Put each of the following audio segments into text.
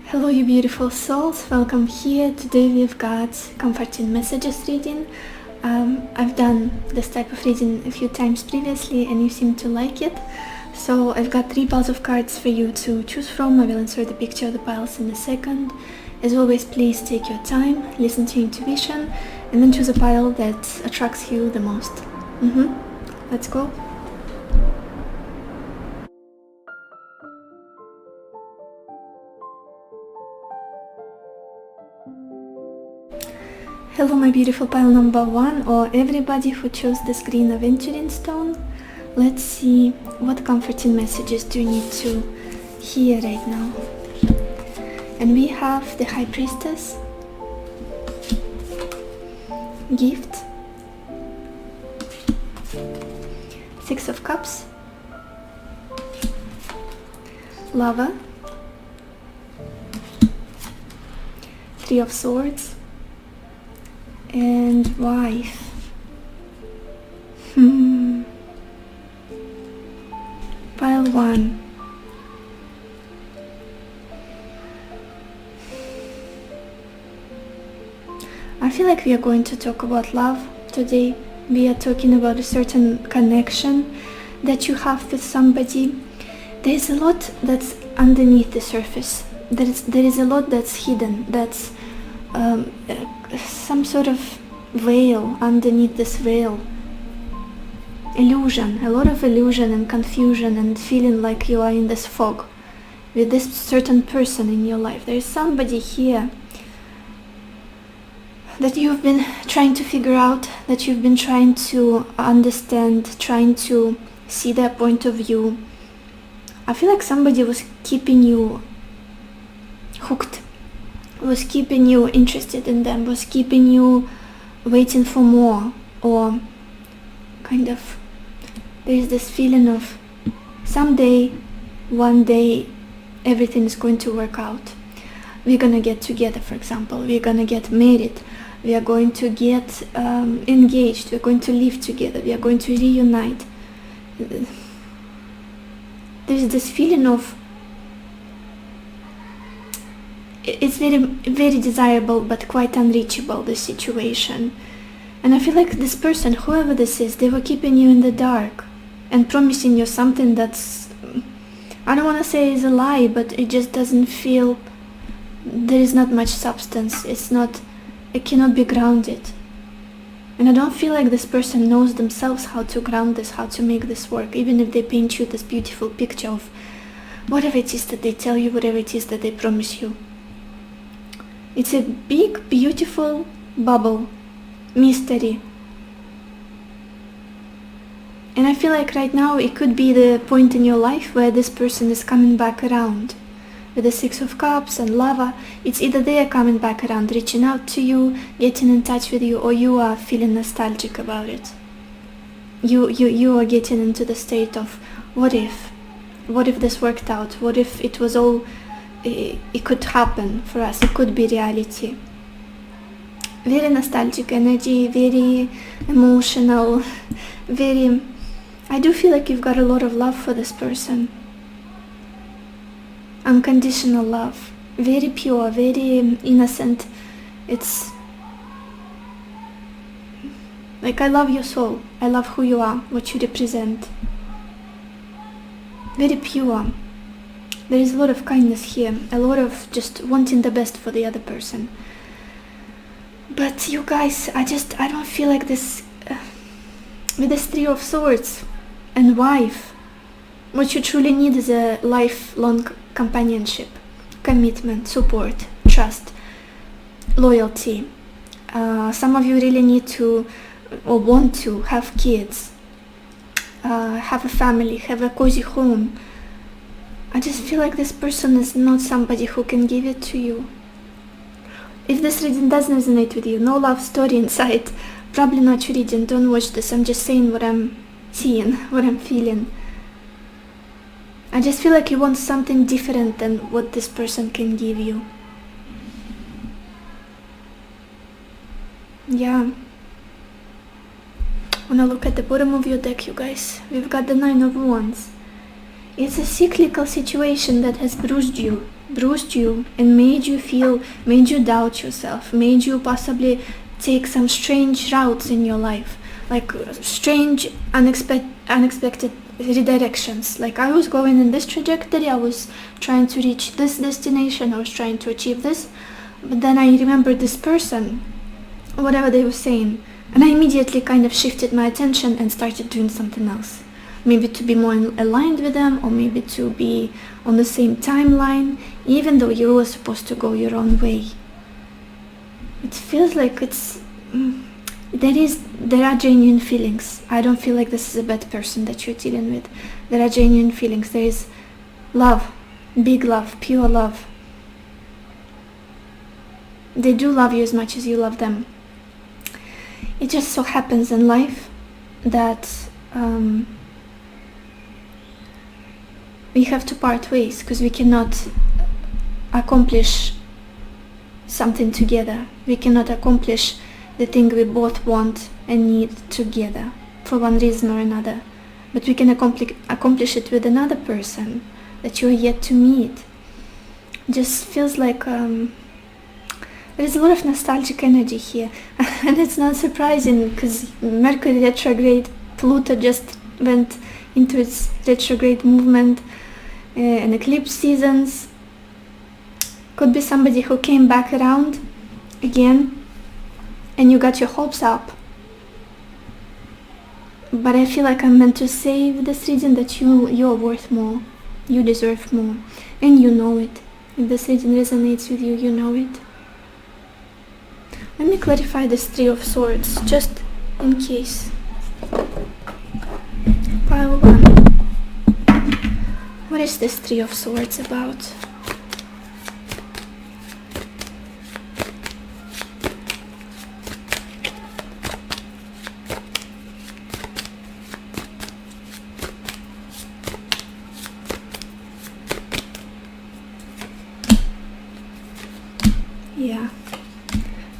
Hello you beautiful souls, welcome here. Today we've got comforting messages reading. I've done this type of reading a few times previously and you seem to like it. So I've got 3 piles of cards for you to choose from. I will insert the picture of the piles in a second. As always, please take your time, listen to your intuition, and then choose a pile that attracts you the most. Let's go. Hello my beautiful pile number 1, or everybody who chose this green aventuring stone. Let's see what comforting messages do you need to hear right now. And we have the High Priestess, Gift, 6 of Cups, Lover, 3 of Swords, and Wife. Pile 1. I feel like we are going to talk about love today. We are talking about a certain connection that you have with somebody. There is a lot that's underneath the surface. There is a lot that's hidden. That's some sort of veil underneath this veil. Illusion, a lot of illusion and confusion and feeling like you are in this fog with this certain person in your life. There is somebody here that you've been trying to figure out, that you've been trying to understand, trying to see their point of view. I feel like somebody was keeping you hooked, was keeping you interested in them, was keeping you waiting for more, or kind of there is this feeling of someday, one day, everything is going to work out. We're gonna get together, for example, we're gonna get married, we are going to get engaged, we're going to live together, we are going to reunite. There's this feeling of it's very, very desirable but quite unreachable, this situation. And I feel like this person, whoever this is, they were keeping you in the dark and promising you something that's, I don't want to say is a lie, but it just doesn't feel, there is not much substance. It cannot be grounded. And I don't feel like this person knows themselves how to ground this, how to make this work, even if they paint you this beautiful picture of whatever it is that they tell you, whatever it is that they promise you. It's a big, beautiful bubble, mystery. And I feel like right now it could be the point in your life where this person is coming back around. With the 6 of Cups and Lava, it's either they are coming back around, reaching out to you, getting in touch with you, or you are feeling nostalgic about it. You are getting into the state of, what if this worked out? What if it was all, it could happen for us, it could be reality. Very nostalgic energy, very emotional, very, I do feel like you've got a lot of love for this person. Unconditional love, very pure, very innocent. It's like, I love your soul, I love who you are, what you represent. Very pure. There is a lot of kindness here, a lot of just wanting the best for the other person. But you guys, I don't feel like this, with this 3 of Swords and Wife, what you truly need is a lifelong companionship, commitment, support, trust, loyalty. Some of you really need to, or want to, have kids, have a family, have a cozy home. I just feel like this person is not somebody who can give it to you. If this reading doesn't resonate with you, no love story inside, probably not your reading, don't watch this. I'm just saying what I'm seeing, what I'm feeling. I just feel like you want something different than what this person can give you. Yeah. When I look at the bottom of your deck, you guys, we've got the 9 of Wands. It's a cyclical situation that has bruised you bruised you and made you doubt yourself, made you possibly take some strange routes in your life, like strange, unexpected redirections. Like I was going in this trajectory, I was trying to reach this destination, I was trying to achieve this, but then I remembered this person, whatever they were saying, and I immediately kind of shifted my attention and started doing something else. Maybe to be more aligned with them, or maybe to be on the same timeline, even though you were supposed to go your own way. It feels like there are genuine feelings. I don't feel like this is a bad person that you're dealing with. There are genuine feelings. There is love, big love, pure love. They do love you as much as you love them. It just so happens in life that we have to part ways, because we cannot accomplish something together. We cannot accomplish the thing we both want and need together for one reason or another. But we can accomplish it with another person that you are yet to meet. Just feels like there is a lot of nostalgic energy here. And it's not surprising, because Mercury retrograde, Pluto just went into its retrograde movement, and eclipse seasons. Could be somebody who came back around again and you got your hopes up. But I feel like I'm meant to say with this reading that you're worth more, you deserve more, and you know it. If this reading resonates with you, you know it. Let me clarify this Three of Swords, just in case. Pile 1. What is this Three of Swords about? Yeah.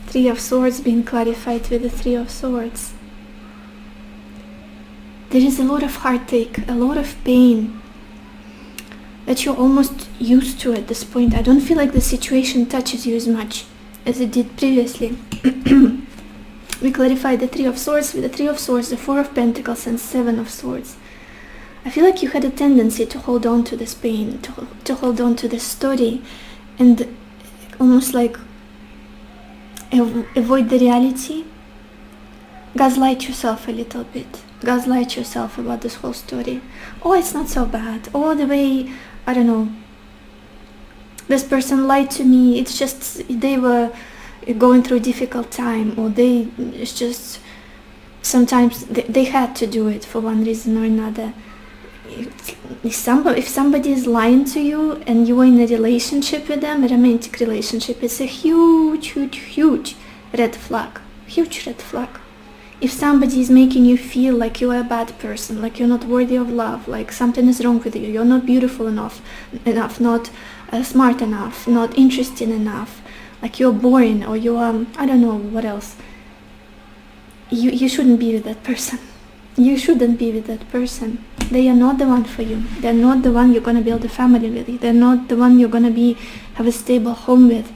Three of Swords being clarified with the Three of Swords. There is a lot of heartache, a lot of pain that you're almost used to at this point. I don't feel like the situation touches you as much as it did previously. We clarified the Three of Swords with the Three of Swords, the Four of Pentacles, and Seven of Swords. I feel like you had a tendency to hold on to this pain, to hold on to this story, and almost like avoid the reality. Gaslight yourself a little bit. Gaslight yourself about this whole story. Oh, it's not so bad. Oh, the way, I don't know, this person lied to me. It's just they were going through a difficult time, or it's just sometimes they had to do it for one reason or another. If somebody is lying to you and you are in a relationship with them, a romantic relationship, it's a huge red flag. Huge red flag. If somebody is making you feel like you are a bad person, like you're not worthy of love, like something is wrong with you, you're not beautiful enough, not smart enough, not interesting enough, like you're boring, or you are, I don't know what else, you shouldn't be with that person. You shouldn't be with that person. They are not the one for you. They're not the one you're gonna build a family with. They're not the one you're gonna have a stable home with.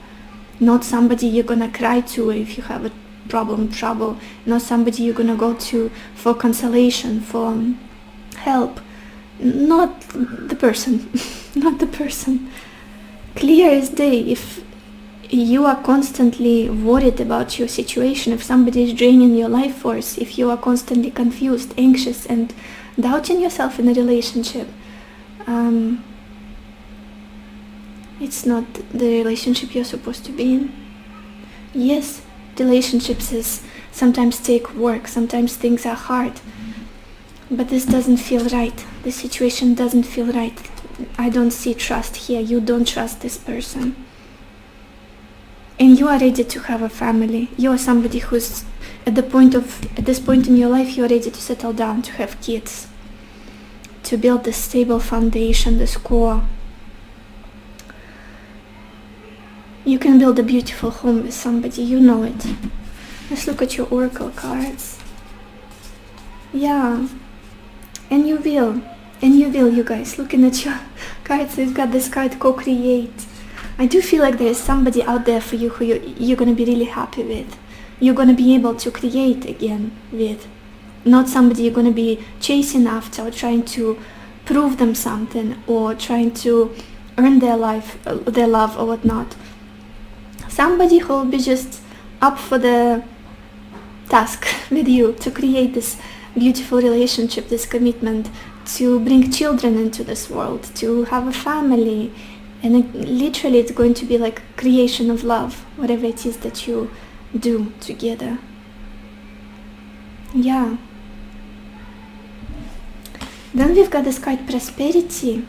Not somebody you're gonna cry to if you have a trouble. Not somebody you're gonna go to for consolation, for help. Not the person. Not the person. Clear as day. If you are constantly worried about your situation, if somebody is draining your life force, if you are constantly confused, anxious, and doubting yourself in a relationship, it's not the relationship you're supposed to be in. Yes, relationships sometimes take work, sometimes things are hard, but this doesn't feel right. The situation doesn't feel right. I don't see trust here. You don't trust this person. And you are ready to have a family. You are somebody who's at this point in your life, you are ready to settle down, to have kids, to build this stable foundation, this core. You can build a beautiful home with somebody, you know it. Let's look at your oracle cards. Yeah, and you will, you guys. Looking at your cards, we've got this card, co-create. I do feel like there is somebody out there for you who you're going to be really happy with. You're going to be able to create again with. Not somebody you're going to be chasing after or trying to prove them something or trying to earn their love or whatnot. Somebody who will be just up for the task with you to create this beautiful relationship, this commitment, to bring children into this world, to have a family, and literally it's going to be like creation of love, whatever it is that you do together. Yeah. Then we've got this card prosperity.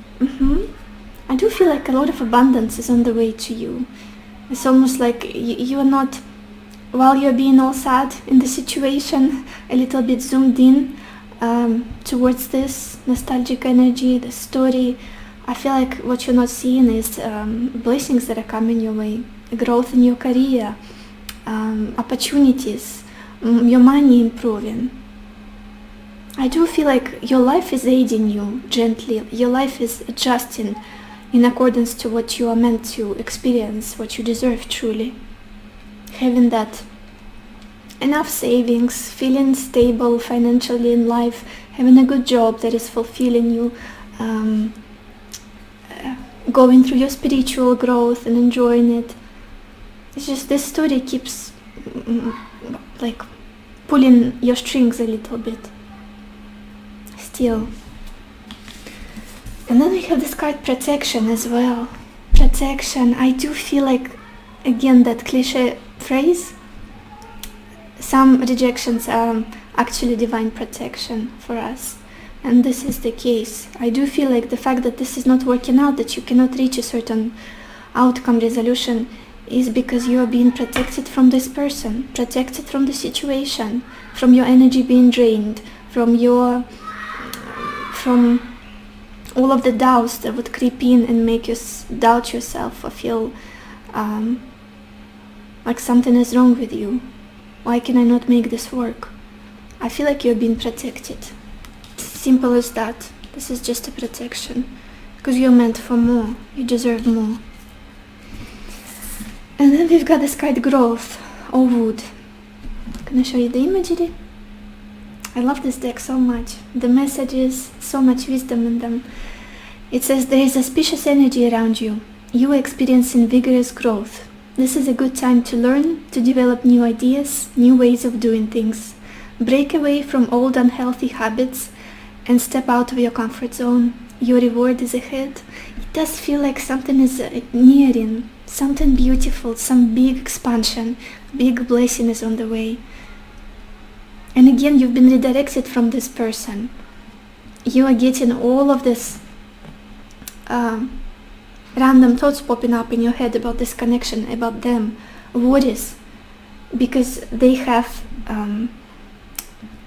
I do feel like a lot of abundance is on the way to you. It's almost like you are not, while you're being all sad in the situation, a little bit zoomed in towards this nostalgic energy, the story. I feel like what you're not seeing is blessings that are coming your way, growth in your career, opportunities, your money improving. I do feel like your life is aiding you gently. Your life is adjusting in accordance to what you are meant to experience, what you deserve truly. Having that enough savings, feeling stable financially in life, having a good job that is fulfilling you, going through your spiritual growth and enjoying it. It's just this story keeps like pulling your strings a little bit still. And then we have this card protection as well. Protection, I do feel like, again, that cliche phrase, some rejections are actually divine protection for us. And this is the case. I do feel like the fact that this is not working out, that you cannot reach a certain outcome resolution, is because you are being protected from this person, protected from the situation, from your energy being drained, from all of the doubts that would creep in and make you doubt yourself or feel like something is wrong with you. Why can I not make this work? I feel like you're being protected. It's simple as that. This is just a protection. Because you're meant for more. You deserve more. And then we've got this card growth or wood. Can I show you the imagery? I love this deck so much. The messages, so much wisdom in them. It says there is auspicious energy around you. You are experiencing vigorous growth. This is a good time to learn, to develop new ideas, new ways of doing things. Break away from old unhealthy habits and step out of your comfort zone. Your reward is ahead. It does feel like something is nearing, something beautiful, some big expansion, big blessing is on the way. And again, you've been redirected from this person. You are getting all of this random thoughts popping up in your head about this connection, about them, worries, because they have,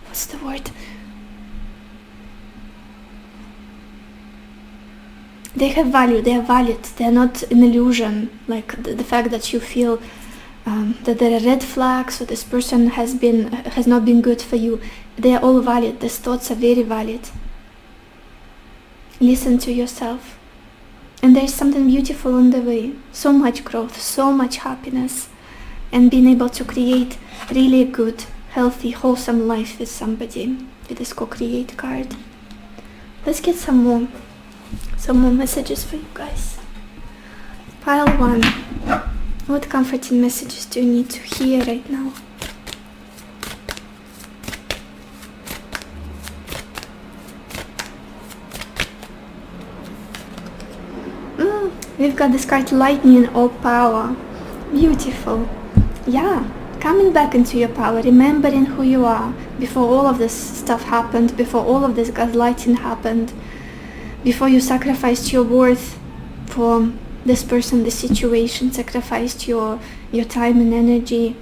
what's the word? They have value, they are valid, they are not an illusion, like the fact that you feel that there are red flags or this person has not been good for you. They are all valid. These thoughts are very valid. Listen to yourself. And there is something beautiful on the way. So much growth, so much happiness, and being able to create really good, healthy, wholesome life with somebody with this co-create card. Let's get some more messages for you guys. Pile 1. What comforting messages do you need to hear right now? We've got this card, lightning or power. Beautiful. Yeah, coming back into your power, remembering who you are before all of this stuff happened, before all of this gaslighting happened, before you sacrificed your worth for this person, this situation, sacrificed your time and energy.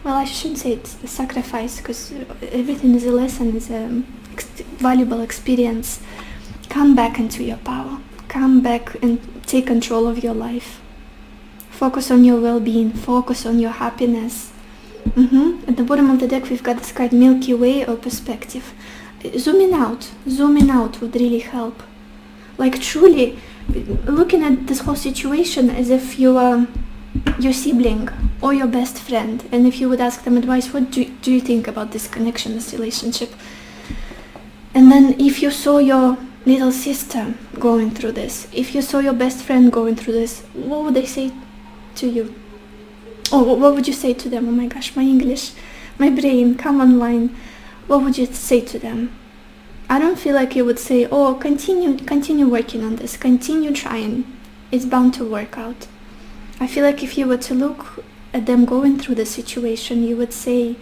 Well, I shouldn't say it's a sacrifice, because everything is a lesson, is a valuable experience. Come back into your power. Come back and take control of your life. Focus on your well-being. Focus on your happiness. At the bottom of the deck, we've got this card, Milky Way or perspective. Zooming out would really help. Like truly looking at this whole situation as if you are your sibling or your best friend, and if you would ask them advice, what do you think about this connection, this relationship? And then if you saw your little sister going through this, if you saw your best friend going through this, what would they say to you? Or what would you say to them? Oh my gosh, my English, my brain, come online. What would you say to them? I don't feel like you would say, oh, continue working on this, continue trying. It's bound to work out. I feel like if you were to look at them going through the situation, you would say,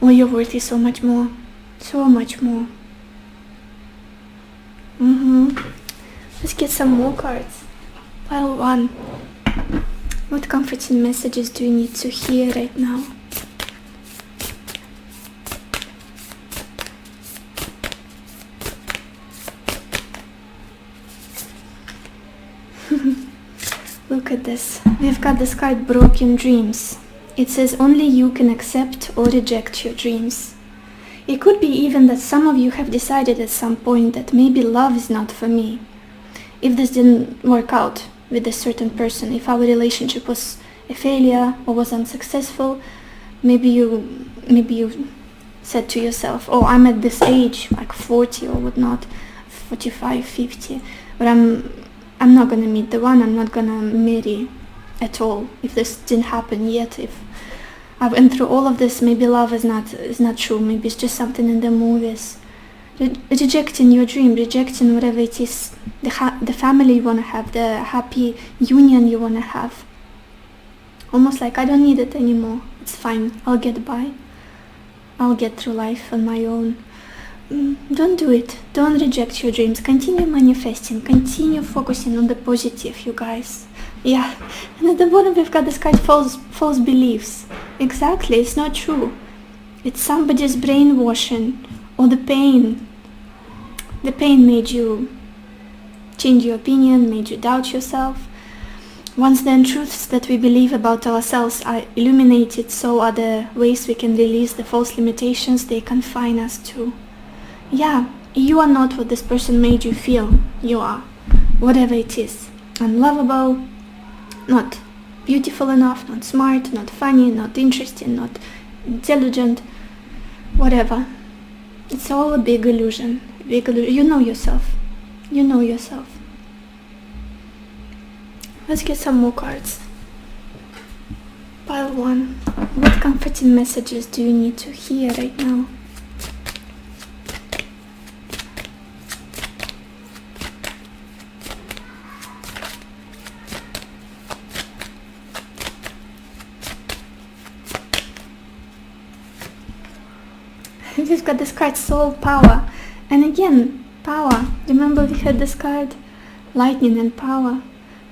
oh, you're worthy so much more, so much more. Let's get some more cards. Pile 1. What comforting messages do you need to hear right now? Look at this. We've got this card, Broken Dreams. It says only you can accept or reject your dreams. It could be even that some of you have decided at some point that maybe love is not for me. If this didn't work out with a certain person, if our relationship was a failure or was unsuccessful, maybe you said to yourself, oh, I'm at this age, like 40 or whatnot, 45, 50, but I'm not gonna meet the one, I'm not gonna marry at all. If this didn't happen yet, if I went through all of this, maybe love is not true, maybe it's just something in the movies. Rejecting your dream, rejecting whatever it is, the family you wanna have, the happy union you wanna have. Almost like, I don't need it anymore, it's fine, I'll get by. I'll get through life on my own. Don't do it. Don't reject your dreams. Continue manifesting. Continue focusing on the positive, you guys. Yeah. And at the bottom we've got this card, false beliefs. Exactly. It's not true. It's somebody's brainwashing or the pain. The pain made you change your opinion, made you doubt yourself. Once the untruths that we believe about ourselves are illuminated, so are the ways we can release the false limitations they confine us to. Yeah, you are not what this person made you feel you are, whatever it is. Unlovable, not beautiful enough, not smart, not funny, not interesting, not intelligent, whatever. It's all a big illusion. You know yourself. You know yourself. Let's get some more cards. Pile 1. What comforting messages do you need to hear right now? We've got this card, Soul Power. And again, power. Remember we had this card, Lightning and Power.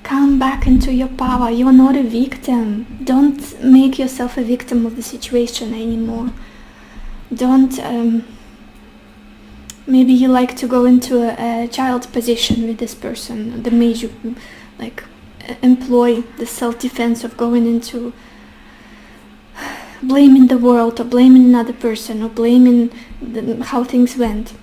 Come back into your power. You are not a victim. Don't make yourself a victim of the situation anymore. Don't, maybe you like to go into a child position with this person that made you like employ the self-defense of going into blaming the world or blaming another person or blaming how things went.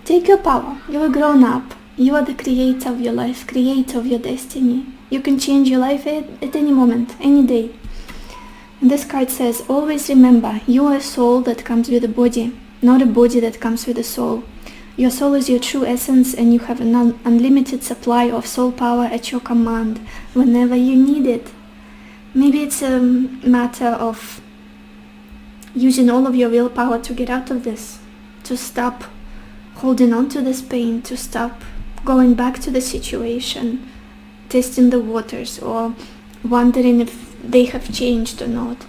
Take your power. You are grown up. You are the creator of your life, creator of your destiny. You can change your life at any moment, any day. And this card says, always remember, you are a soul that comes with a body, not a body that comes with a soul. Your soul is your true essence, and you have an unlimited supply of soul power at your command whenever you need it. Maybe it's a matter of using all of your willpower to get out of this, to stop holding on to this pain, to stop going back to the situation, testing the waters, or wondering if they have changed or not.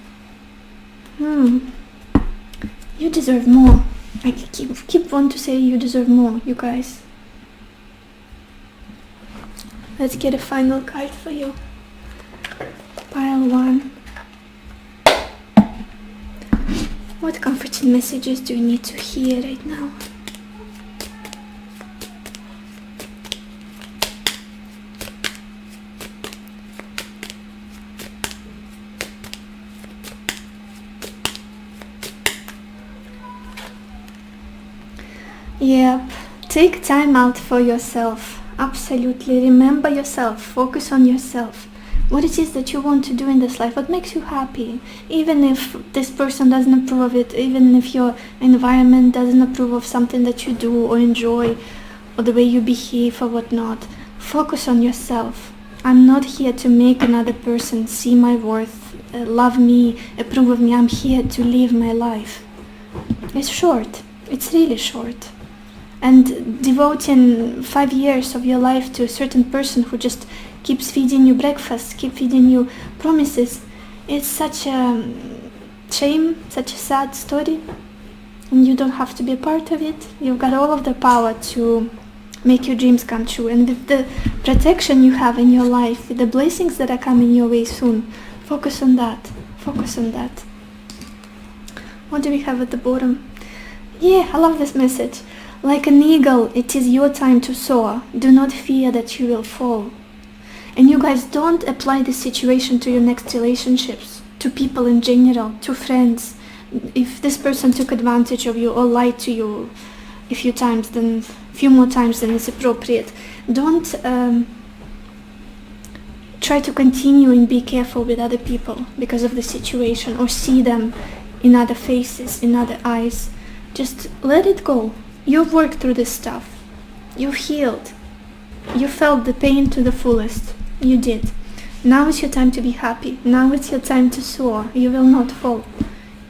You deserve more. I keep wanting to say you deserve more, you guys. Let's get a final card for you. Pile 1. What comforting messages do you need to hear right now? Yep, take time out for yourself. Absolutely. Remember yourself. Focus on yourself. What it is that you want to do in this life, what makes you happy. Even if this person doesn't approve of it, even if your environment doesn't approve of something that you do or enjoy, or the way you behave or whatnot, focus on yourself. I'm not here to make another person see my worth, love me, approve of me. I'm here to live my life. It's short. It's really short. And devoting 5 years of your life to a certain person who just keeps feeding you breakfast, keep feeding you promises, it's such a shame, such a sad story. And you don't have to be a part of it. You've got all of the power to make your dreams come true. And with the protection you have in your life, with the blessings that are coming your way soon, focus on that. Focus on that. What do we have at the bottom? Yeah, I love this message. Like an eagle, it is your time to soar. Do not fear that you will fall. And you guys, don't apply this situation to your next relationships, to people in general, to friends. If this person took advantage of you or lied to you a few more times than is appropriate, don't try to continue and be careful with other people because of the situation, or see them in other faces, in other eyes. Just let it go. You've worked through this stuff. You've healed. You felt the pain to the fullest. You did. Now is your time to be happy. Now it's your time to soar. You will not fall.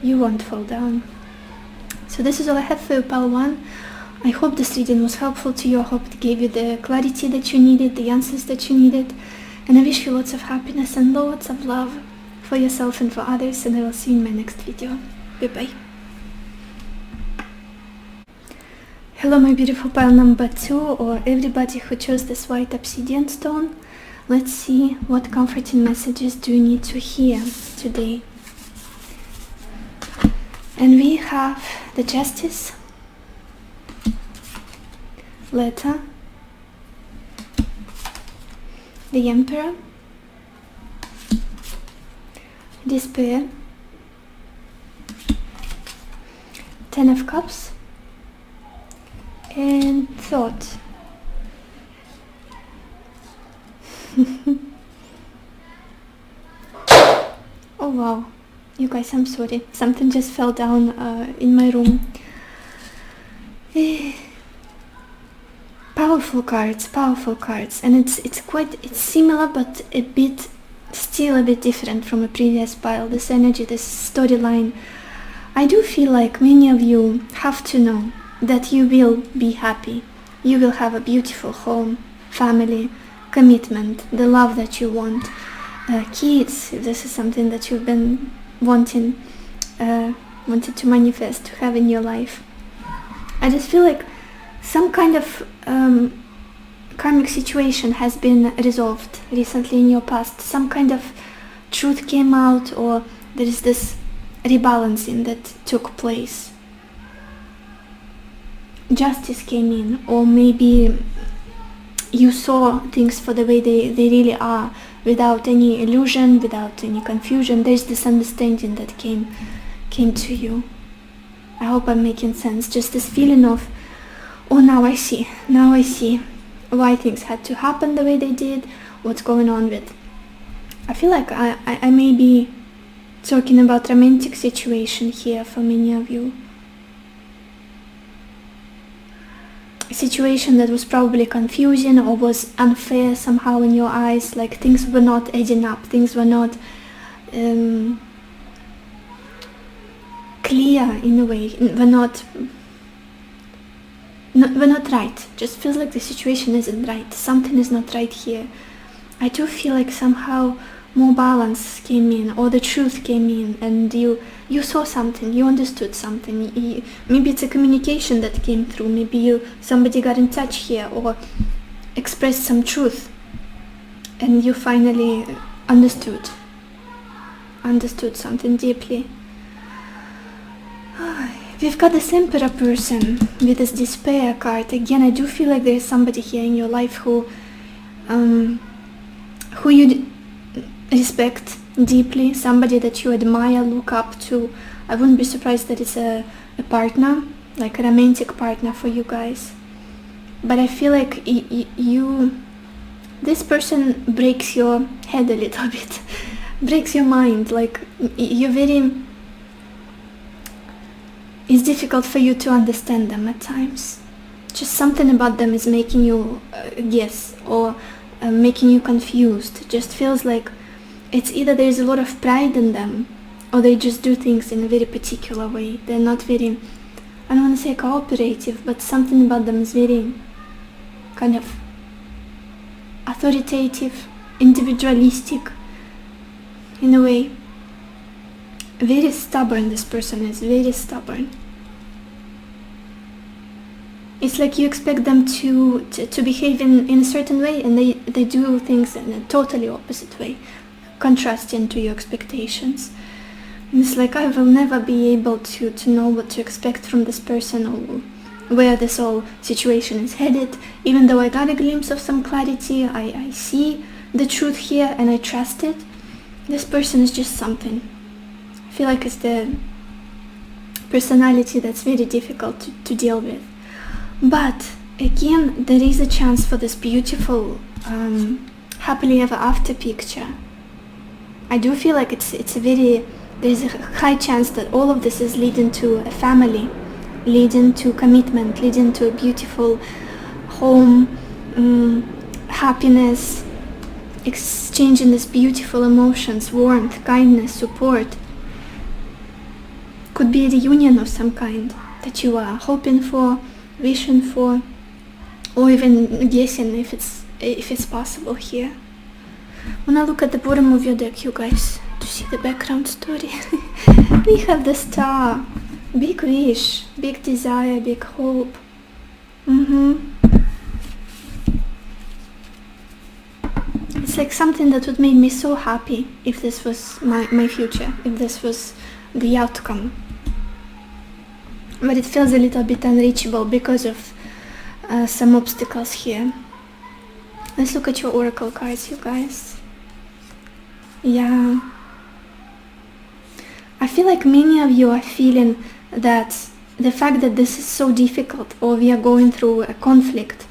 You won't fall down. So this is all I have for you, Pal 1. I hope this reading was helpful to you. I hope it gave you the clarity that you needed, the answers that you needed. And I wish you lots of happiness and lots of love for yourself and for others. And I will see you in my next video. Bye-bye. Hello, my beautiful pile number 2, or everybody who chose this white obsidian stone. Let's see what comforting messages do you need to hear today. And we have the Justice, Letter, the Emperor, Despair, Ten of Cups, and Thought. Oh wow, you guys, I'm sorry, something just fell down in my room. Powerful cards, and it's similar, but still a bit different from a previous pile. This energy, this storyline. I do feel like many of you have to know that you will be happy. You will have a beautiful home, family, commitment, the love that you want, kids, if this is something that you've been wanted to manifest, to have in your life. I just feel like some kind of karmic situation has been resolved recently in your past. Some kind of truth came out, or there is this rebalancing that took place. Justice came in, or maybe you saw things for the way they really are, without any illusion, without any confusion. There's this understanding that came to you. I hope I'm making sense. Just this feeling of, oh, now I see why things had to happen the way they did, what's going on with. I feel like I may be talking about romantic situation here for many of you. A situation that was probably confusing or was unfair somehow in your eyes, like things were not adding up, things were not clear in a way, were not right. Just feels like the situation isn't right, something is not right here. I do feel like somehow more balance came in, or the truth came in, and you saw something, you understood something. Maybe it's a communication that came through, maybe somebody got in touch here or expressed some truth, and you finally understood something deeply. We've got this Emperor person with this Despair card. Again, I do feel like there's somebody here in your life who you respect deeply, somebody that you admire, look up to. I wouldn't be surprised that it's a partner, like a romantic partner for you guys. but I feel like this person breaks your head a little bit, breaks your mind. Like it's difficult for you to understand them at times. Just something about them is making you guess, or making you confused. It just feels like it's either there's a lot of pride in them, or they just do things in a very particular way. They're not very, I don't want to say cooperative, but something about them is very kind of authoritative, individualistic in a way. Very stubborn. This person is very stubborn. It's like you expect them to behave in a certain way, and they do things in a totally opposite way, contrasting to your expectations. And it's like I will never be able to know what to expect from this person, or where this whole situation is headed. Even though I got a glimpse of some clarity, I see the truth here and I trust it. This person is just something. I feel like it's the personality that's very difficult to deal with. But again, there is a chance for this beautiful happily ever after picture. I do feel like there's a high chance that all of this is leading to a family, leading to commitment, leading to a beautiful home, happiness, exchanging these beautiful emotions, warmth, kindness, support. Could be a reunion of some kind that you are hoping for, wishing for, or even guessing if it's possible here. When I look at the bottom of your deck, you guys, to see the background story, we have the star, big wish, big desire, big hope. It's like something that would make me so happy if this was my future, if this was the outcome. But it feels a little bit unreachable because of some obstacles here. Let's look at your oracle cards, you guys. Yeah. I feel like many of you are feeling that the fact that this is so difficult, or we are going through a conflict,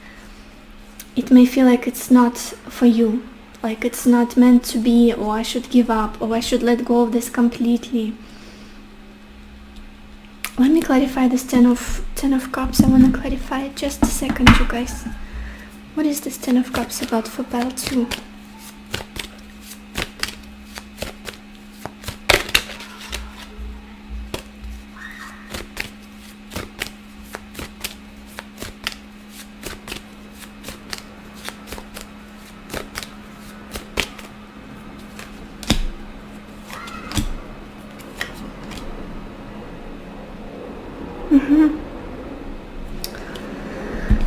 it may feel like it's not for you, like it's not meant to be, or I should give up, or I should let go of this completely. Let me clarify this Ten of Cups. I want to clarify it just a second, you guys. What is this Ten of Cups about for pile 2?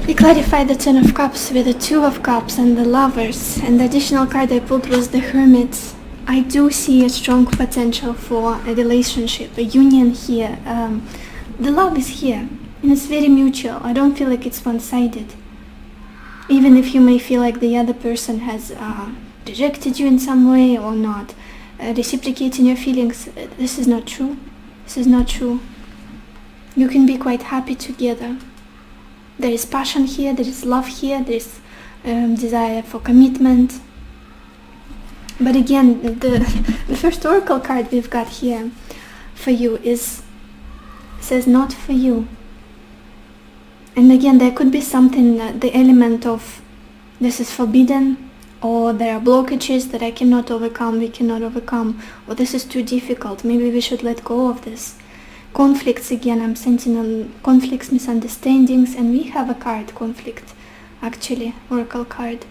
We clarified the Ten of Cups with the Two of Cups and the Lovers, and the additional card I pulled was the Hermit. I do see a strong potential for a relationship, a union here. The love is here, and it's very mutual. I don't feel like it's one-sided. Even if you may feel like the other person has rejected you in some way, or not reciprocating your feelings, this is not true. This is not true. You can be quite happy together. There is passion here, there is love here, there is desire for commitment. But again, the first oracle card we've got here for you says not for you. And again, there could be something, the element of this is forbidden, or there are blockages that I cannot overcome, we cannot overcome, or this is too difficult, maybe we should let go of this. Conflicts, again, I'm sensing conflicts, misunderstandings, and we have a card, conflict, actually, oracle card.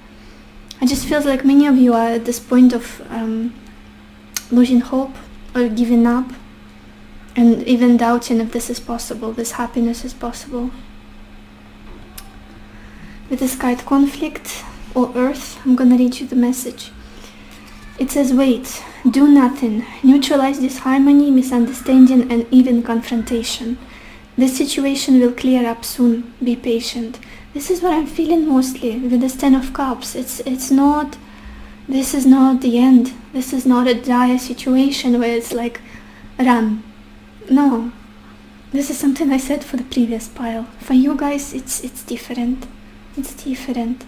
It just feels like many of you are at this point of losing hope or giving up, and even doubting if this is possible, this happiness is possible. With this card, conflict or earth, I'm gonna read you the message. It says, wait, do nothing, neutralize disharmony, misunderstanding, and even confrontation. This situation will clear up soon, be patient. This is what I'm feeling mostly with this Ten of Cups. This is not the end. This is not a dire situation where it's like, run. No. This is something I said for the previous pile. For you guys, it's different. It's different.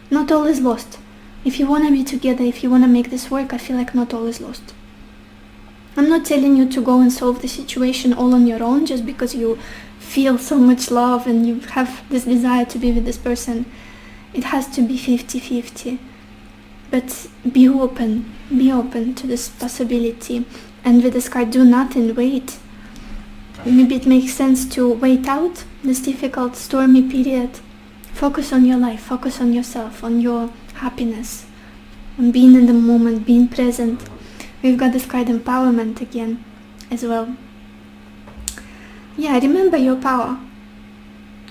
Not all is lost. If you want to be together, if you want to make this work, I feel like not all is lost. I'm not telling you to go and solve the situation all on your own just because you feel so much love and you have this desire to be with this person. It has to be 50-50. But be open to this possibility. And with this card, do nothing, wait. Maybe it makes sense to wait out this difficult, stormy period. Focus on your life, focus on yourself, on your happiness, on being in the moment, being present. We've got this card empowerment again as well. Yeah, remember your power.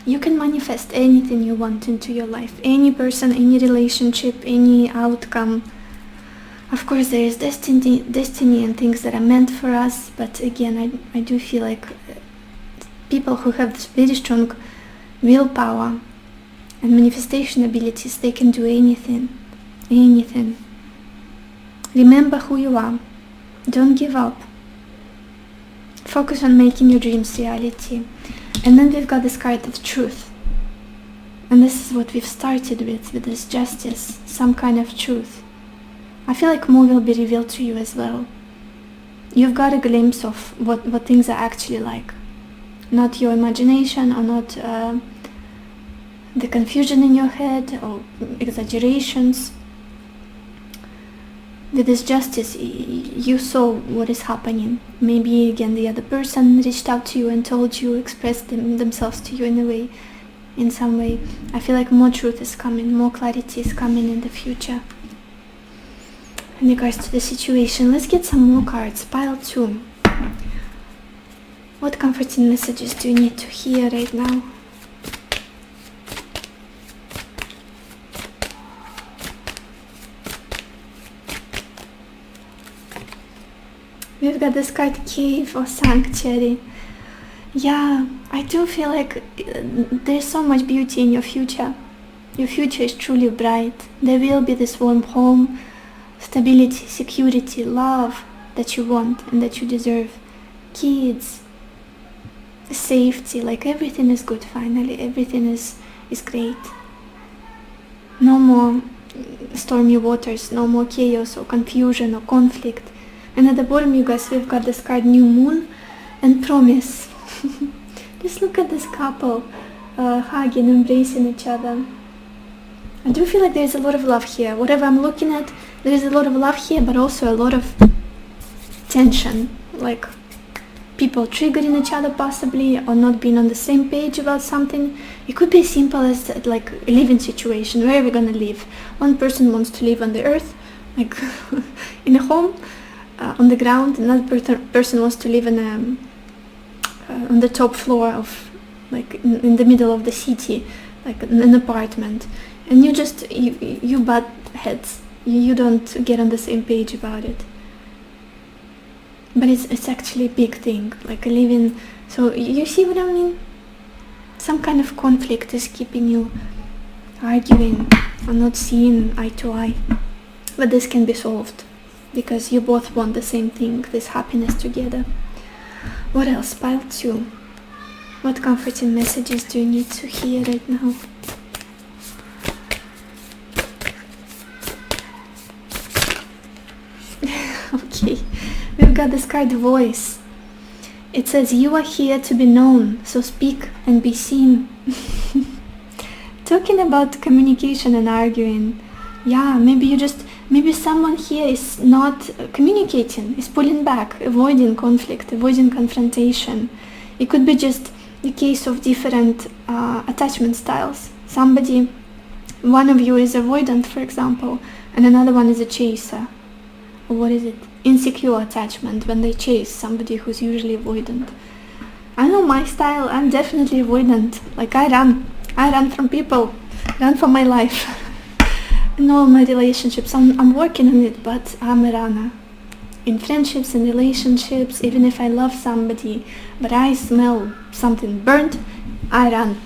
You can manifest anything you want into your life. Any person, any relationship, any outcome. Of course, there is destiny and things that are meant for us. But again, I do feel like people who have this very strong willpower and manifestation abilities, they can do anything. Anything. Remember who you are. Don't give up. Focus on making your dreams reality. And then we've got this card of truth. And this is what we've started with this justice, some kind of truth. I feel like more will be revealed to you as well. You've got a glimpse of what things are actually like. Not your imagination or not the confusion in your head or exaggerations. With this justice, you saw what is happening. Maybe again the other person reached out to you and told you, expressed themselves to you in some way. I feel like more truth is coming, more clarity is coming in the future. In regards to the situation, let's get some more cards. Pile 2. What comforting messages do you need to hear right now? We've got this card, cave or sanctuary. Yeah, I do feel like there's so much beauty in your future. Your future is truly bright. There will be this warm home, stability, security, love that you want and that you deserve. Kids, safety, like everything is good finally. Everything is great. No more stormy waters, no more chaos or confusion or conflict. And at the bottom, you guys, we've got this card, new moon and promise. Just look at this couple hugging, embracing each other. I do feel like there's a lot of love here. Whatever I'm looking at, there is a lot of love here, but also a lot of tension. Like people triggering each other possibly, or not being on the same page about something. It could be as simple as like a living situation. Where are we gonna live? One person wants to live on the earth, like in a home, on the ground. Another person wants to live in on the top floor of, like in the middle of the city, like an apartment. And you butt heads. You don't get on the same page about it. But it's actually a big thing, like a living. So you see what I mean? Some kind of conflict is keeping you arguing or not seeing eye to eye. But this can be solved because you both want the same thing, this happiness together. What else? Pile 2. What comforting messages do you need to hear right now? Okay, we've got this card, voice. It says, you are here to be known, so speak and be seen. Talking about communication and arguing. Yeah, maybe someone here is not communicating, is pulling back, avoiding conflict, avoiding confrontation. It could be just a case of different attachment styles. One of you is avoidant, for example, and another one is a chaser. Or what is it? Insecure attachment, when they chase somebody who's usually avoidant. I know my style, I'm definitely avoidant. Like I run from people, run for my life. In all my relationships, I'm working on it, but I'm a runner. In friendships and relationships, even if I love somebody, but I smell something burnt, I run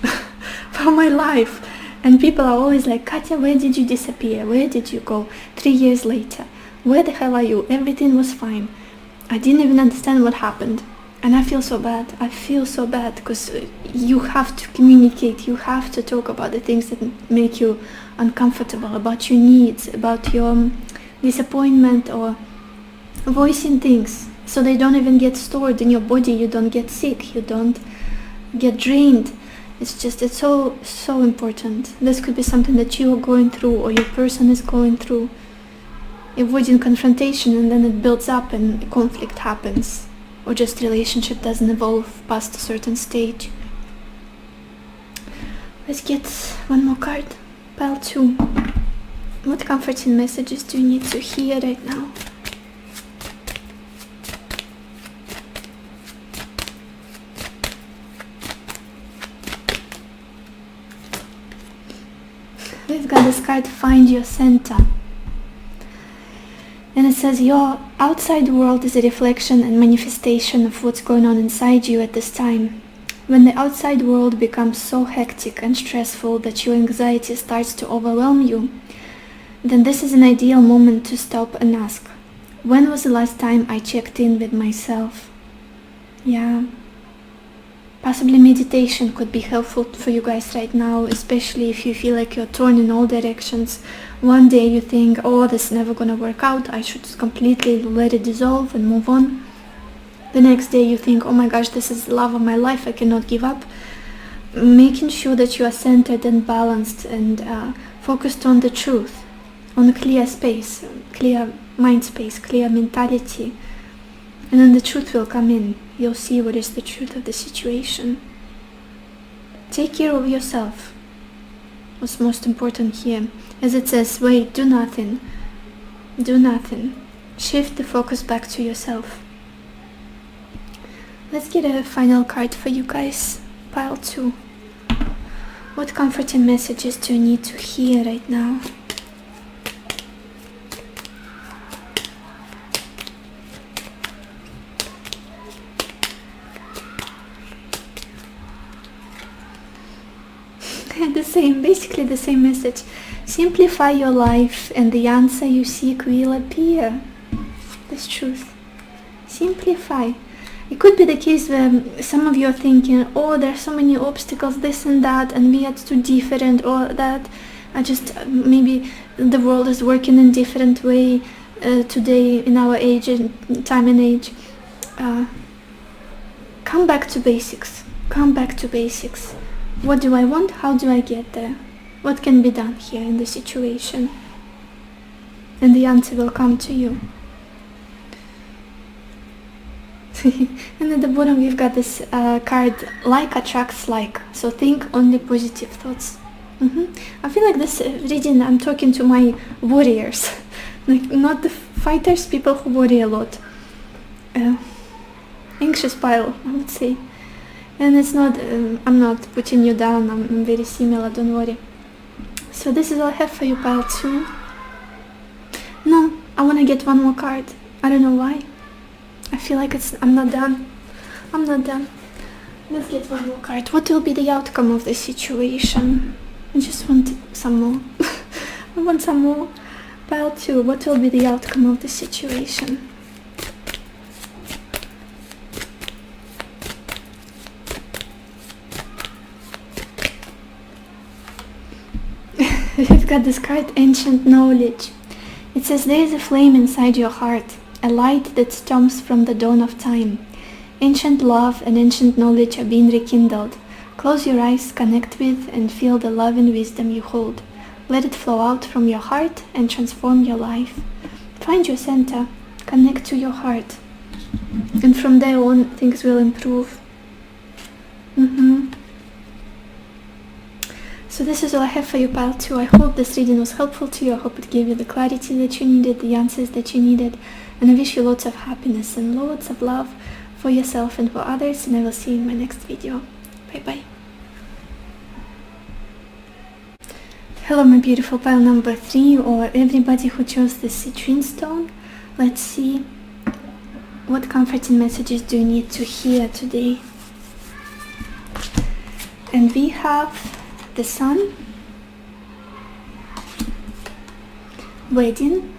for my life. And people are always like, Katya, where did you disappear? Where did you go? 3 years later. Where the hell are you? Everything was fine. I didn't even understand what happened. And I feel so bad. I feel so bad because you have to communicate. You have to talk about the things that make you uncomfortable, about your needs, about your disappointment, or voicing things so they don't even get stored in your body. You don't get sick. You don't get drained. It's so important. This could be something that you are going through or your person is going through. Avoiding confrontation, and then it builds up and conflict happens. Or just relationship doesn't evolve past a certain stage. Let's get one more card. Pile 2. What comforting messages do you need to hear right now? We've got this card, Find Your Center. And it says your outside world is a reflection and manifestation of what's going on inside you at this time. When the outside world becomes so hectic and stressful that your anxiety starts to overwhelm you, then this is an ideal moment to stop and ask, when was the last time I checked in with myself? Yeah. Possibly meditation could be helpful for you guys right now, especially if you feel like you're torn in all directions. One day you think, oh, this is never gonna work out, I should completely let it dissolve and move on. The next day you think, oh my gosh, this is the love of my life, I cannot give up. Making sure that you are centered and balanced and focused on the truth, on a clear space, clear mind space, clear mentality. And then the truth will come in. You'll see what is the truth of the situation. Take care of yourself. What's most important here? As it says, wait, do nothing. Do nothing. Shift the focus back to yourself. Let's get a final card for you guys. Pile 2. What comforting messages do you need to hear right now? Basically the same message. Simplify your life and the answer you seek will appear. This truth. Simplify. It could be the case where some of you are thinking, oh, there are so many obstacles, this and that, and we are too different, or that maybe the world is working in a different way today in our age and time and age. Come back to basics. Come back to basics. What do I want? How do I get there? What can be done here in the situation? And the answer will come to you. And at the bottom we've got this card, like attracts like. So think only positive thoughts. I feel like this reading, I'm talking to my warriors. Like not the fighters, people who worry a lot. Anxious pile, I would say. And it's not, I'm not putting you down, I'm very similar, don't worry. So this is all I have for you, pile 2. No, I want to get one more card. I don't know why. I feel like I'm not done. I'm not done. Let's get one more card. What will be the outcome of this situation? I just want some more. I want some more. Pile 2, what will be the outcome of the situation? We've got this card, Ancient Knowledge. It says there is a flame inside your heart, a light that storms from the dawn of time. Ancient love and ancient knowledge are being rekindled. Close your eyes, connect with and feel the love and wisdom you hold. Let it flow out from your heart and transform your life. Find your center, connect to your heart, and from there on things will improve. So this is all I have for you, pile 2. I hope this reading was helpful to you. I hope it gave you the clarity that you needed, the answers that you needed. And I wish you lots of happiness and lots of love for yourself and for others. And I will see you in my next video. Bye bye. Hello my beautiful pile number 3, or everybody who chose the citrine stone. Let's see. What comforting messages do you need to hear today? And we have the Sun, Wedding,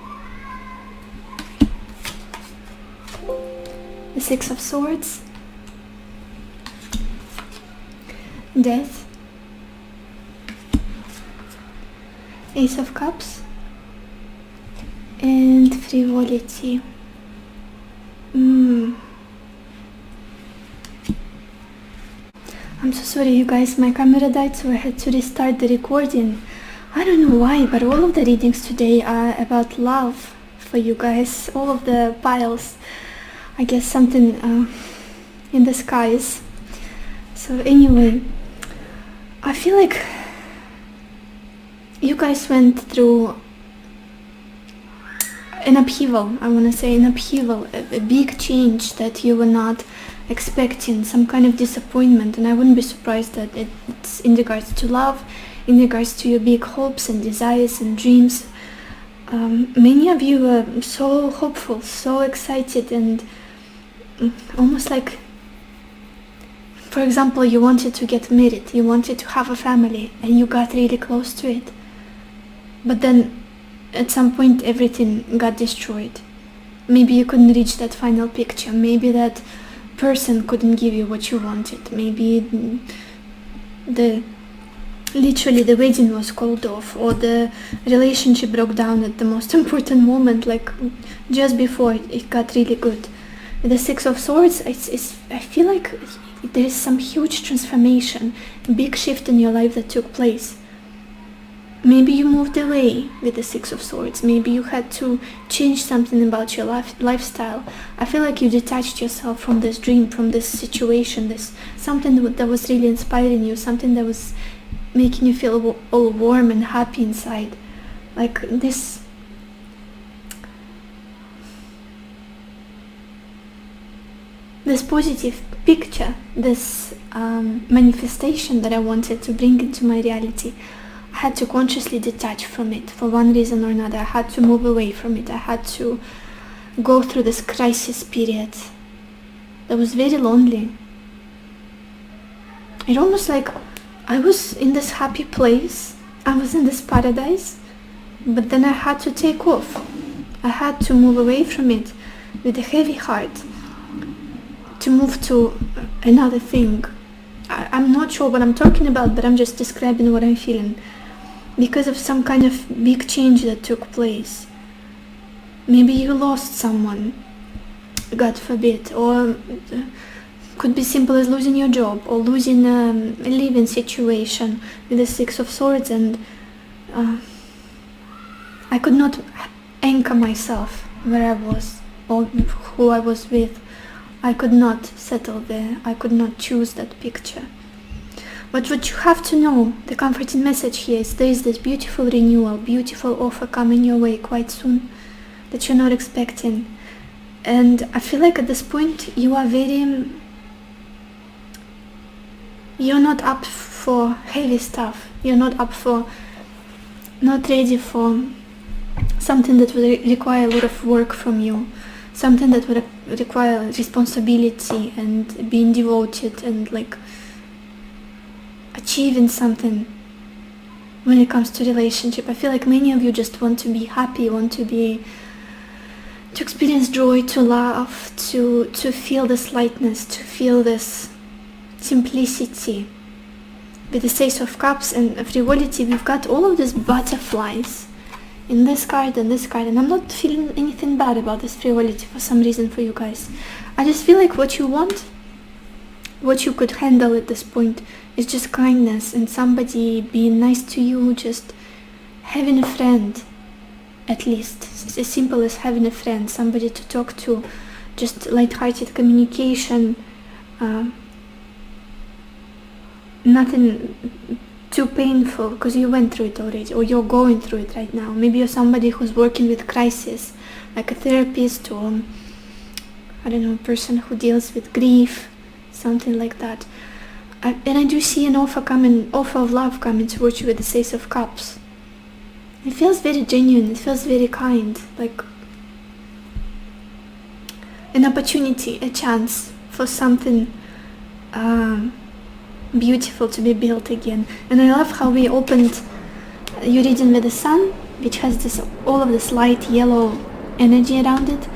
the Six of Swords, Death, Ace of Cups, and frivolity. I'm so sorry you guys, my camera died, so I had to restart the recording. I don't know why, but all of the readings today are about love for you guys. All of the piles, I guess something in the skies. So anyway, I feel like you guys went through an upheaval, I want to say an upheaval, a big change that you were not expecting, some kind of disappointment, and I wouldn't be surprised that it's in regards to love, in regards to your big hopes and desires and dreams. Many of you were so hopeful, so excited, and almost like, for example, you wanted to get married, you wanted to have a family, and you got really close to it. But then at some point everything got destroyed. Maybe you couldn't reach that final picture. Maybe that person couldn't give you what you wanted. Maybe literally the wedding was called off, or the relationship broke down at the most important moment, like just before it got really good. With the Six of Swords, I feel like there is some huge transformation, a big shift in your life that took place. Maybe you moved away with the Six of Swords. Maybe you had to change something about your lifestyle. I feel like you detached yourself from this dream, from this situation, this something that was really inspiring you, something that was making you feel all warm and happy inside. Like this positive picture, this manifestation that I wanted to bring into my reality. I had to consciously detach from it for one reason or another. I had to move away from it. I had to go through this crisis period that was very lonely. It almost like I was in this happy place, I was in this paradise, but then I had to take off. I had to move away from it with a heavy heart, to move to another thing. I'm not sure what I'm talking about, but I'm just describing what I'm feeling. Because of some kind of big change that took place. Maybe you lost someone, God forbid, or could be simple as losing your job, or losing a living situation with the Six of Swords, and I could not anchor myself where I was, or who I was with. I could not settle there. I could not choose that picture. But what you have to know, the comforting message here is there is this beautiful renewal, beautiful offer coming your way quite soon that you're not expecting. And I feel like at this point you are you're not up for heavy stuff. You're not ready for something that will require a lot of work from you. Something that would require responsibility and being devoted and like achieving something when it comes to relationship. I feel like many of you just want to be happy, want to experience joy, to laugh, to feel this lightness, to feel this simplicity. With the Ace of Cups and frivolity, we've got all of these butterflies in this card and this card, and I'm not feeling anything bad about this frivolity for some reason for you guys. I just feel like what you want, what you could handle at this point, is just kindness and somebody being nice to you, just having a friend, at least. It's as simple as having a friend, somebody to talk to, just light-hearted communication, nothing too painful, because you went through it already, or you're going through it right now. Maybe you're somebody who's working with crisis, like a therapist, or I don't know, a person who deals with grief, something like that. And I do see an offer of love coming towards you with the Ace of Cups. It feels very genuine, it feels very kind, like an opportunity, a chance for something beautiful to be built again. And I love how we opened your reading with the sun, which has all of this light yellow energy around it.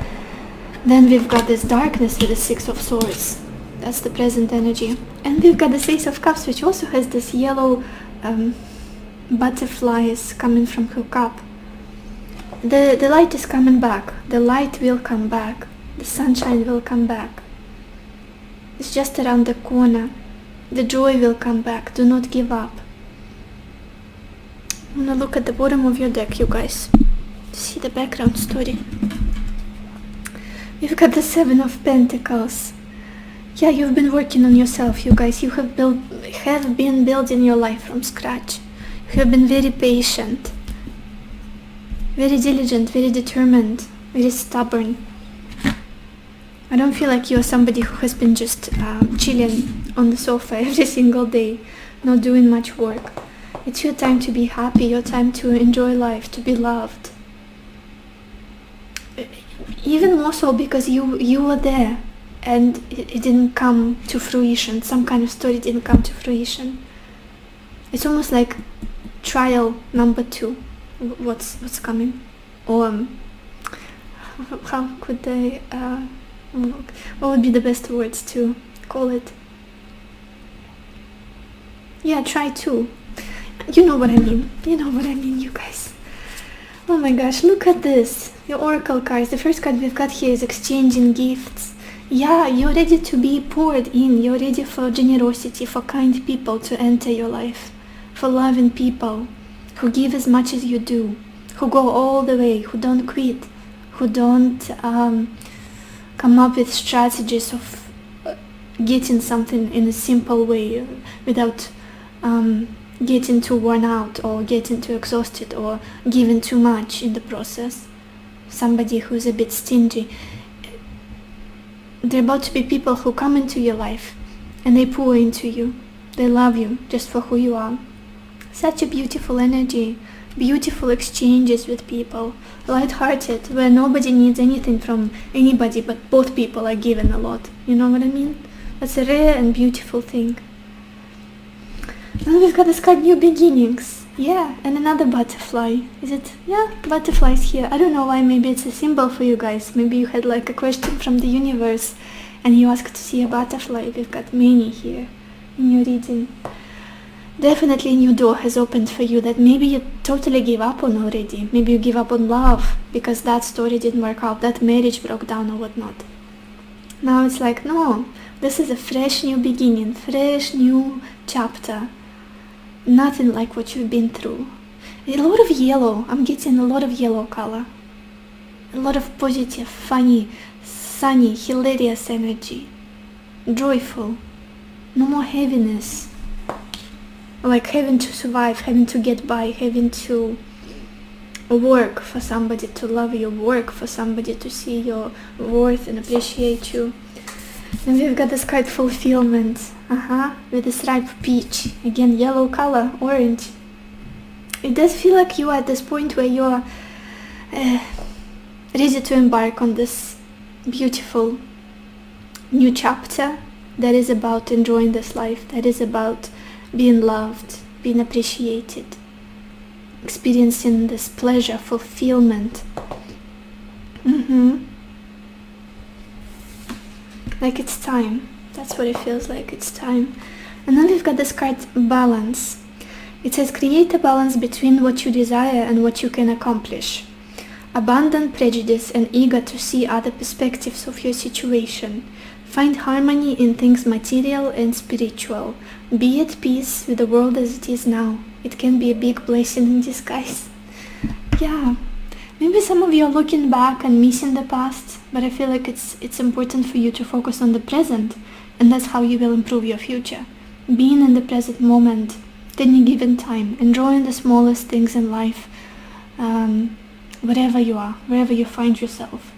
Then we've got this darkness with the Six of Swords. That's the present energy. And we've got this Ace of Cups, which also has this yellow butterflies coming from her cup. The light is coming back. The light will come back. The sunshine will come back. It's just around the corner. The joy will come back. Do not give up. I'm gonna look at the bottom of your deck, you guys, to see the background story. You've got the Seven of Pentacles. Yeah, you've been working on yourself, you guys. You have been building your life from scratch. You have been very patient, very diligent, very determined, very stubborn. I don't feel like you're somebody who has been just chilling on the sofa every single day, not doing much work. It's your time to be happy, your time to enjoy life, to be loved. Even more so because you were there and it didn't come to fruition. Some kind of story didn't come to fruition. It's almost like trial number 2. What's coming? Or how could I... what would be the best words to call it? Yeah, try 2. You know what I mean. You know what I mean, you guys. Oh my gosh, look at this. Your oracle cards. The first card we've got here is exchanging gifts. Yeah, you're ready to be poured in. You're ready for generosity, for kind people to enter your life. For loving people who give as much as you do. Who go all the way. Who don't quit. Who don't come up with strategies of getting something in a simple way without getting too worn out or getting too exhausted or giving too much in the process. Somebody who's a bit stingy. There are about to be people who come into your life and they pour into you. They love you just for who you are. Such a beautiful energy, beautiful exchanges with people, light-hearted, where nobody needs anything from anybody but both people are given a lot. You know what I mean? That's a rare and beautiful thing. And we've got this card, New Beginnings. Yeah, and another butterfly. Is it? Yeah, butterflies here. I don't know why, maybe it's a symbol for you guys. Maybe you had like a question from the universe and you asked to see a butterfly. We've got many here in your reading. Definitely a new door has opened for you that maybe you totally gave up on already. Maybe you give up on love because that story didn't work out, that marriage broke down or whatnot. Now it's like, no, this is a fresh new beginning, fresh new chapter. Nothing like what you've been through. A lot of yellow. I'm getting a lot of yellow color. A lot of positive, funny, sunny, hilarious energy. Joyful. No more heaviness. Like having to survive, having to get by, having to work for somebody to love you, work for somebody to see your worth and appreciate you. And we've got this card, Fulfillment. With this ripe peach. Again, yellow color, orange. It does feel like you are at this point where you're ready to embark on this beautiful new chapter that is about enjoying this life, that is about being loved, being appreciated, experiencing this pleasure, fulfillment. Like it's time. That's what it feels like, it's time. And then we've got this card, Balance. It says, create a balance between what you desire and what you can accomplish. Abandon prejudice and eager to see other perspectives of your situation. Find harmony in things material and spiritual. Be at peace with the world as it is now. It can be a big blessing in disguise. Yeah, maybe some of you are looking back and missing the past, but I feel like it's important for you to focus on the present, and that's how you will improve your future. Being in the present moment, at any given time, enjoying the smallest things in life, wherever you are, wherever you find yourself.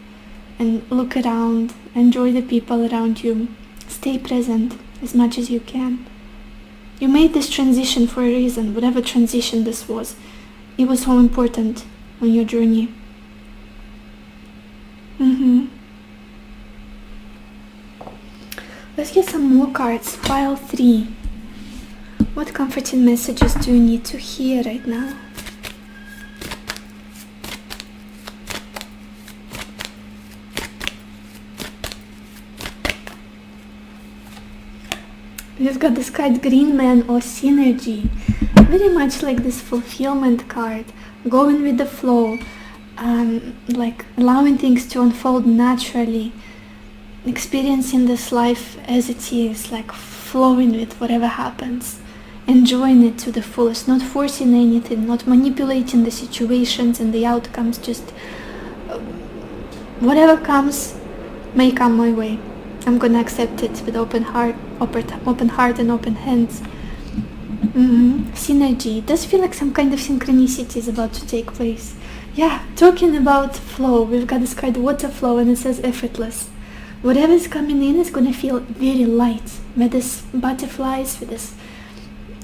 And look around, enjoy the people around you, stay present as much as you can. You made this transition for a reason, whatever transition this was. It was so important on your journey. Let's get some more cards. Pile 3. What comforting messages do you need to hear right now? We've got this card Green Man or Synergy. Very much like this fulfillment card. Going with the flow. Like allowing things to unfold naturally. Experiencing this life as it is. Like flowing with whatever happens. Enjoying it to the fullest. Not forcing anything. Not manipulating the situations and the outcomes. Just whatever comes may come my way. I'm gonna accept it with open heart and open hands. Synergy. It does feel like some kind of synchronicity is about to take place. Yeah, talking about flow, we've got this card Water Flow and it says effortless. Whatever is coming in is gonna feel very light. With this butterflies, with this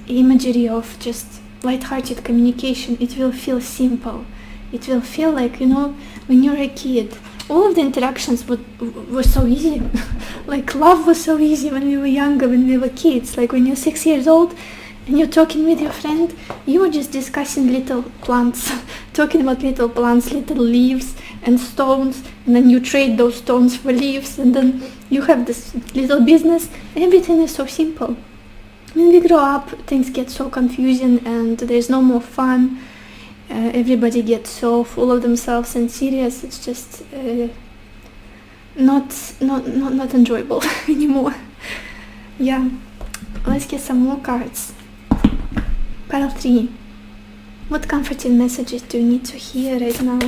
imagery of just light-hearted communication, it will feel simple. It will feel like, when you're a kid, all of the interactions were so easy. Like love was so easy when we were younger, when we were kids. Like when you're 6 years old and you're talking with your friend, you were just discussing little plants, talking about little plants, little leaves and stones, and then you trade those stones for leaves, and then you have this little business. Everything is so simple. When we grow up, things get so confusing and there's no more fun. Everybody gets so full of themselves and serious. It's just not enjoyable anymore. Yeah, let's get some more cards. Pile 3. What comforting messages do you need to hear right now?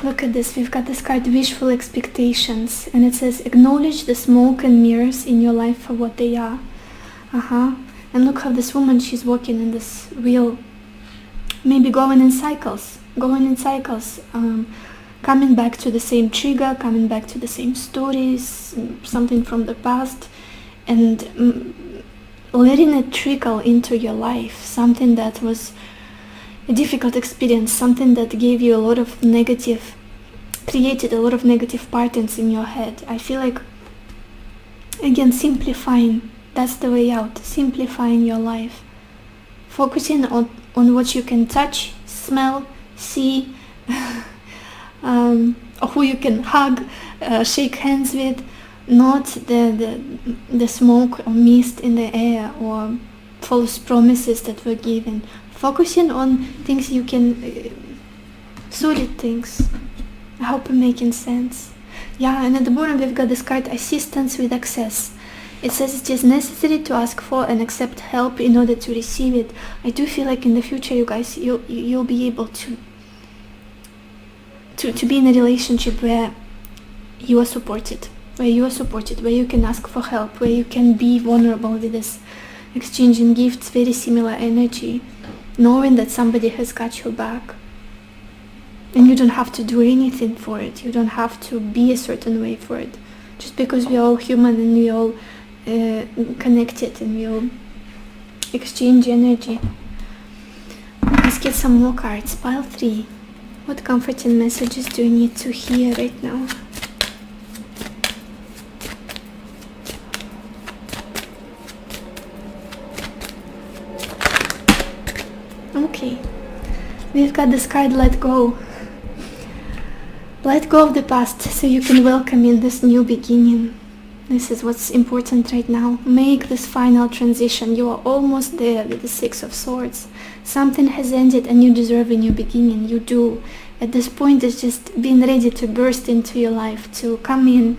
Look at this, we've got this card Wishful Expectations, and it says acknowledge the smoke and mirrors in your life for what they are. And look how this woman, she's walking in this wheel, maybe going in cycles, coming back to the same trigger, coming back to the same stories, something from the past, and letting it trickle into your life, something that was a difficult experience, something that gave you created a lot of negative patterns in your head. I feel like, again, simplifying, that's the way out. Simplifying your life, focusing on what you can touch, smell, see, or who you can hug, shake hands with, not the smoke or mist in the air or false promises that were given. Focusing on things you can, solid things. I hope I'm making sense. Yeah, and at the bottom we've got this card Assistance with Access. It says it is necessary to ask for and accept help in order to receive it. I do feel like in the future, you guys, you'll be able to be in a relationship where you are supported, where you can ask for help, where you can be vulnerable with this, exchanging gifts, very similar energy, knowing that somebody has got your back. And you don't have to do anything for it. You don't have to be a certain way for it. Just because we're all human and we all connected and we all exchange energy. Let's get some more cards. Pile 3. What comforting messages do you need to hear right now? Okay. We've got this card Let Go. Let go of the past so you can welcome in this new beginning. This is what's important right now. Make this final transition. You are almost there with the 6 of Swords. Something has ended and you deserve a new beginning. You do. At this point, it's just being ready to burst into your life, to come in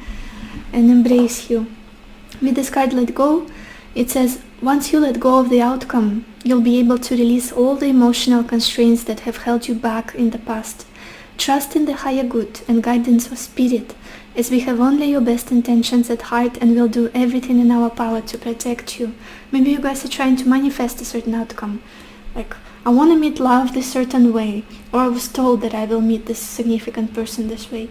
and embrace you. With this card Let Go, it says, once you let go of the outcome, you'll be able to release all the emotional constraints that have held you back in the past. Trust in the higher good and guidance of spirit, as we have only your best intentions at heart and will do everything in our power to protect you. Maybe you guys are trying to manifest a certain outcome. Like, I want to meet love this certain way, or I was told that I will meet this significant person this way.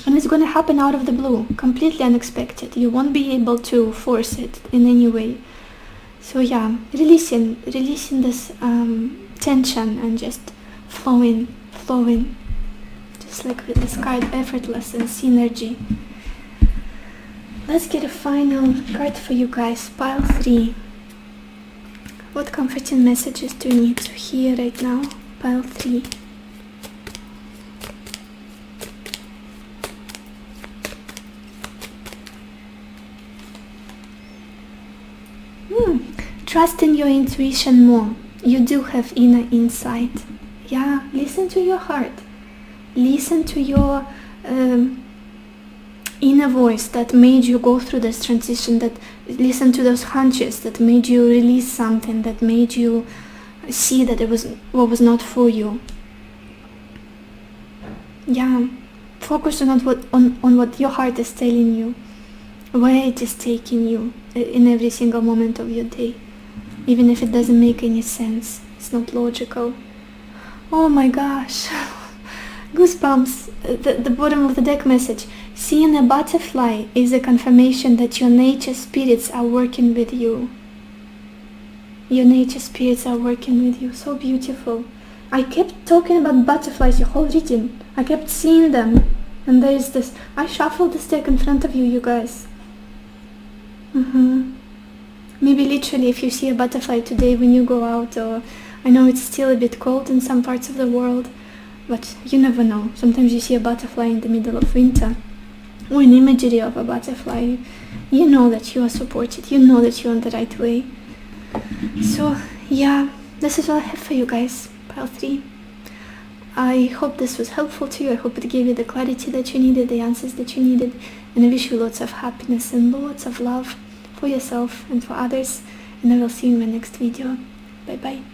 And it's going to happen out of the blue, completely unexpected. You won't be able to force it in any way. So yeah, releasing this tension and just flowing. Just like with this card, effortless and synergy. Let's get a final card for you guys. Pile 3. What comforting messages do you need to hear right now? Pile 3. Trust in your intuition more. You do have inner insight. Yeah, listen to your heart. Listen to your inner voice that made you go through this transition, that listen to those hunches that made you release something, that made you see that it was what was not for you. Yeah, focus on what your heart is telling you, where it is taking you in every single moment of your day, even if it doesn't make any sense, it's not logical. Oh my gosh, goosebumps. The bottom of the deck message: seeing a butterfly is a confirmation that your nature spirits are working with you. Your nature spirits are working with you. So beautiful. I kept talking about butterflies your whole reading. I kept seeing them. And there is this. I shuffled this deck in front of you, you guys. Maybe literally if you see a butterfly today when you go out, or I know it's still a bit cold in some parts of the world, but you never know. Sometimes you see a butterfly in the middle of winter, or an imagery of a butterfly. You know that you are supported. You know that you're on the right way. So yeah, this is all I have for you guys. Pile 3. I hope this was helpful to you. I hope it gave you the clarity that you needed, the answers that you needed, and I wish you lots of happiness and lots of love for yourself and for others, and I will see you in my next video. Bye bye.